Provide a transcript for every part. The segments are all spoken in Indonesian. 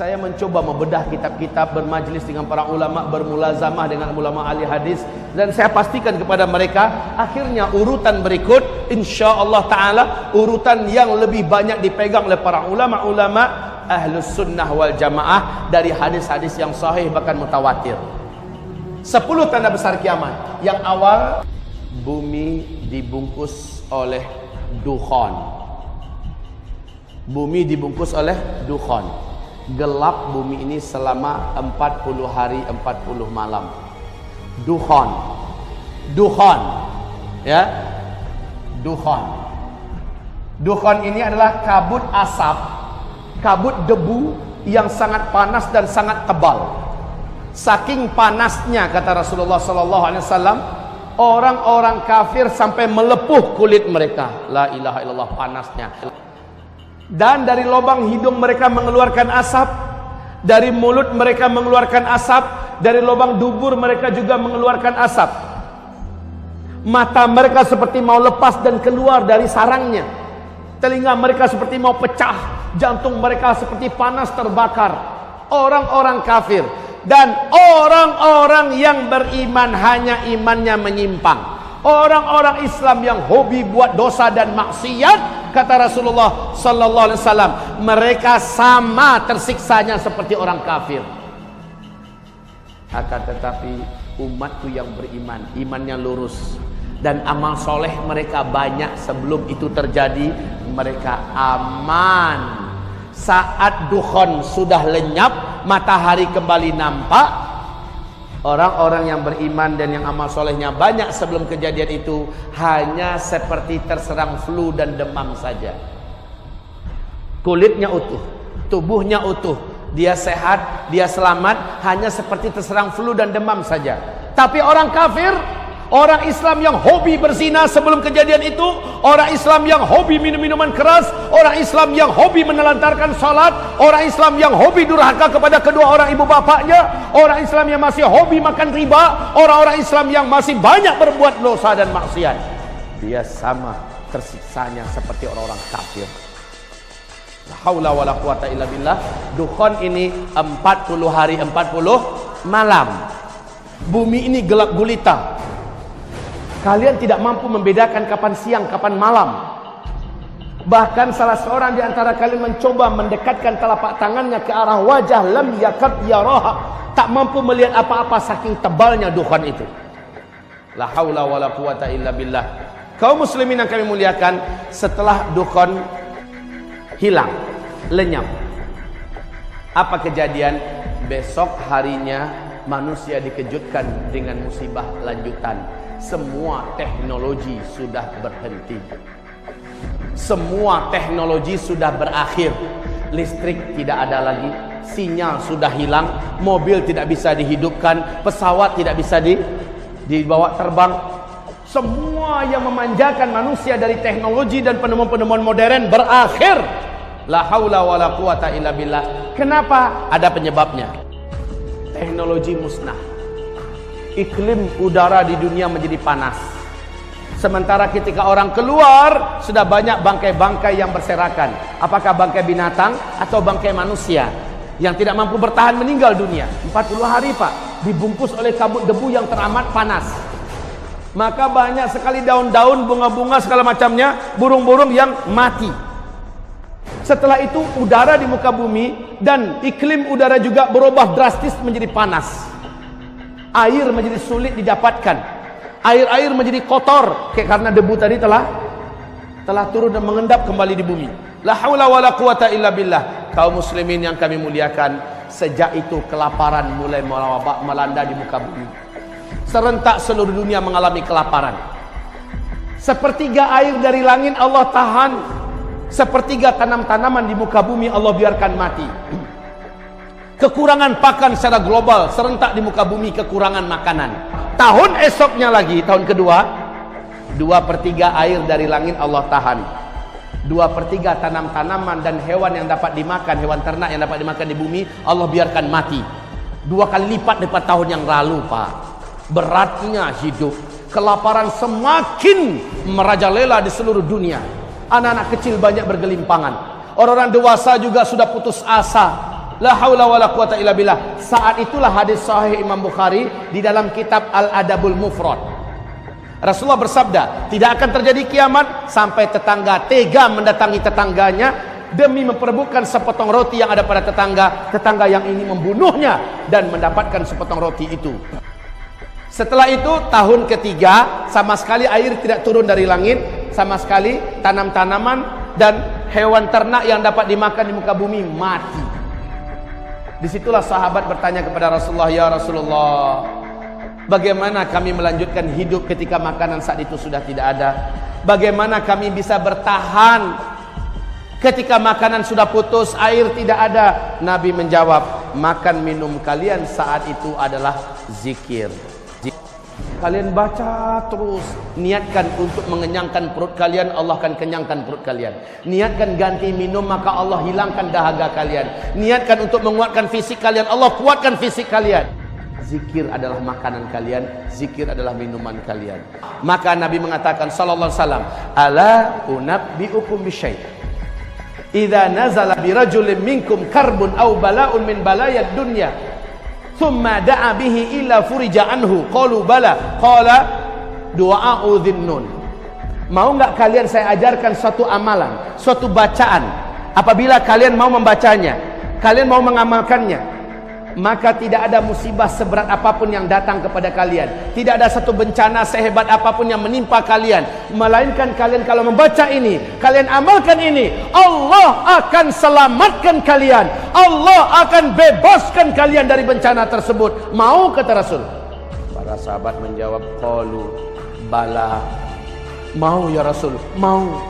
Saya mencoba membedah kitab-kitab, bermajlis dengan para ulama, bermulazamah dengan ulama ahli hadis, dan saya pastikan kepada mereka, akhirnya urutan berikut insyaallah taala urutan yang lebih banyak dipegang oleh para ulama-ulama ahlus sunnah wal jamaah dari hadis-hadis yang sahih bahkan mutawatir. 10 tanda besar kiamat. Yang awal, bumi dibungkus oleh dukhan. Bumi dibungkus oleh dukhan. Gelap bumi ini selama 40 hari 40 malam. Dukhan. Dukhan. Ya. Dukhan. Dukhan ini adalah kabut asap, kabut debu yang sangat panas dan sangat tebal. Saking panasnya, kata Rasulullah sallallahu alaihi wasallam, orang-orang kafir sampai melepuh kulit mereka. La ilaha illallah, panasnya. Dan dari lubang hidung mereka mengeluarkan asap, dari mulut mereka mengeluarkan asap, dari lubang dubur mereka juga mengeluarkan asap. Mata mereka seperti mau lepas dan keluar dari sarangnya. Telinga mereka seperti mau pecah, jantung mereka seperti panas terbakar. Orang-orang kafir dan orang-orang yang beriman hanya imannya menyimpang. Orang-orang Islam yang hobi buat dosa dan maksiat, kata Rasulullah sallallahu alaihi wasallam, mereka sama tersiksanya seperti orang kafir. Akan tetapi umatku yang beriman, imannya lurus dan amal soleh mereka banyak sebelum itu terjadi, mereka aman. Saat dukhan sudah lenyap, matahari kembali nampak, orang-orang yang beriman dan yang amal solehnya banyak sebelum kejadian itu hanya seperti terserang flu dan demam saja. Kulitnya utuh, tubuhnya utuh, dia sehat, dia selamat, hanya seperti terserang flu dan demam saja. Tapi orang kafir, orang Islam yang hobi berzina sebelum kejadian itu, orang Islam yang hobi minum minuman keras, orang Islam yang hobi menelantarkan salat, orang Islam yang hobi durhaka kepada kedua orang ibu bapaknya, orang Islam yang masih hobi makan riba, orang-orang Islam yang masih banyak berbuat dosa dan maksiat, dia sama tersiksanya seperti orang-orang kafir. La haula wala quwata illa billah. Dukhan ini 40 hari 40 malam. Bumi ini gelap gulita. Kalian tidak mampu membedakan kapan siang, kapan malam. Bahkan salah seorang di antara kalian mencoba mendekatkan telapak tangannya ke arah wajah, lam yakad yaraha, tak mampu melihat apa-apa saking tebalnya dukhan itu. La haula wala quwata illa billah. Kaum muslimin yang kami muliakan, setelah dukhan hilang, lenyap, apa kejadian? Besok harinya manusia dikejutkan dengan musibah lanjutan. Semua teknologi sudah berhenti. Semua teknologi sudah berakhir. Listrik tidak ada lagi, sinyal sudah hilang, mobil tidak bisa dihidupkan, pesawat tidak bisa dibawa terbang. Semua yang memanjakan manusia dari teknologi dan penemuan-penemuan modern berakhir. La haula wala quwata illa billah. Kenapa? Ada penyebabnya. Teknologi musnah. Iklim udara di dunia menjadi panas. Sementara ketika orang keluar, sudah banyak bangkai-bangkai yang berserakan. Apakah bangkai binatang atau bangkai manusia yang tidak mampu bertahan meninggal dunia. 40 hari Pak, dibungkus oleh kabut debu yang teramat panas. Maka banyak sekali daun-daun, bunga-bunga segala macamnya, burung-burung yang mati. Setelah itu udara di muka bumi dan iklim udara juga berubah drastis menjadi panas. Air menjadi sulit didapatkan. Air-air menjadi kotor karena debu tadi telah turun dan mengendap kembali di bumi. La haula wala quwata illa billah. Kaum muslimin yang kami muliakan, sejak itu kelaparan mulai melanda di muka bumi. Serentak seluruh dunia mengalami kelaparan. Sepertiga air dari langit Allah tahan, sepertiga tanam-tanaman di muka bumi Allah biarkan mati. Kekurangan pakan secara global, serentak di muka bumi kekurangan makanan. Tahun esoknya lagi, tahun kedua, 2/3 air dari langit Allah tahan. 2/3 tanam-tanaman dan hewan yang dapat dimakan, hewan ternak yang dapat dimakan di bumi, Allah biarkan mati. 2 kali lipat daripada tahun yang lalu, Pak. Beratnya hidup. Kelaparan semakin merajalela di seluruh dunia. Anak-anak kecil banyak bergelimpangan. Orang-orang dewasa juga sudah putus asa. La haula wala quwata illa billah. Saat itulah hadis sahih Imam Bukhari di dalam kitab Al-Adabul Mufrad. Rasulullah bersabda, tidak akan terjadi kiamat sampai tetangga tega mendatangi tetangganya demi memperebutkan sepotong roti yang ada pada tetangga yang ini membunuhnya dan mendapatkan sepotong roti itu. Setelah itu tahun ketiga, sama sekali air tidak turun dari langit, sama sekali tanam-tanaman dan hewan ternak yang dapat dimakan di muka bumi mati. Disitulah sahabat bertanya kepada Rasulullah, ya Rasulullah, bagaimana kami melanjutkan hidup ketika makanan saat itu sudah tidak ada? Bagaimana kami bisa bertahan ketika makanan sudah putus, air tidak ada? Nabi menjawab, makan minum kalian saat itu adalah zikir. Kalian baca terus, niatkan untuk mengenyangkan perut kalian, Allah akan kenyangkan perut kalian. Niatkan ganti minum, maka Allah hilangkan dahaga kalian. Niatkan untuk menguatkan fisik kalian, Allah kuatkan fisik kalian. Zikir adalah makanan kalian, zikir adalah minuman kalian. Maka Nabi mengatakan sallallahu alaihi wasallam, ala unabbiukum bisyai', idza nazala birajulin minkum karbun aw bala'un min balayad dunya thumma da'a bihi illa furija anhu, qalu bala, qala du'a'u dhinnun. Mau enggak kalian saya ajarkan suatu amalan, suatu bacaan, apabila kalian mau membacanya, kalian mau mengamalkannya, maka tidak ada musibah seberat apapun yang datang kepada kalian, tidak ada satu bencana sehebat apapun yang menimpa kalian, melainkan kalian kalau membaca ini, kalian amalkan ini, Allah akan selamatkan kalian, Allah akan bebaskan kalian dari bencana tersebut. Mau, kata Rasul? Para sahabat menjawab, qalu bala, mau ya Rasul, mau.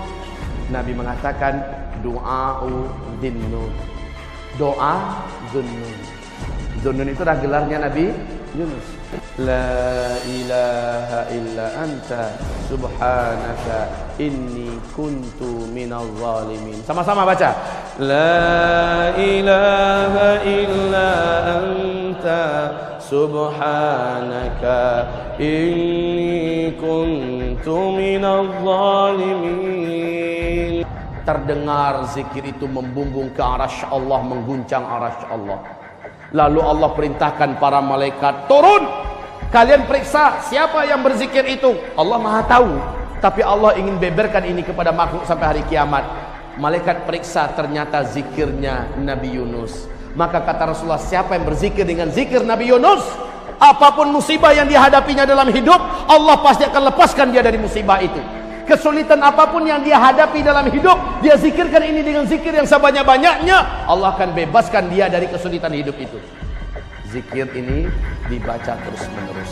Nabi mengatakan, du'a'u dhinnun, doa dhunnun. Dhunnun itu adalah gelarnya Nabi Yunus. La ilaha illa anta subhanaka inni kuntu minal zalimin. Sama-sama baca. La ilaha illa anta subhanaka inni kuntu minal zalimin. Terdengar zikir itu membumbung ke arasy Allah, mengguncang arasy Allah. Lalu Allah perintahkan para malaikat, turun, kalian periksa siapa yang berzikir itu. Allah Maha tahu, tapi Allah ingin beberkan ini kepada makhluk sampai hari kiamat. Malaikat periksa, ternyata zikirnya Nabi Yunus. Maka kata Rasulullah, siapa yang berzikir dengan zikir Nabi Yunus, apapun musibah yang dihadapinya dalam hidup, Allah pasti akan lepaskan dia dari musibah itu. Kesulitan apapun yang dia hadapi dalam hidup, dia zikirkan ini dengan zikir yang sebanyak-banyaknya, Allah akan bebaskan dia dari kesulitan hidup itu. Zikir ini dibaca terus menerus.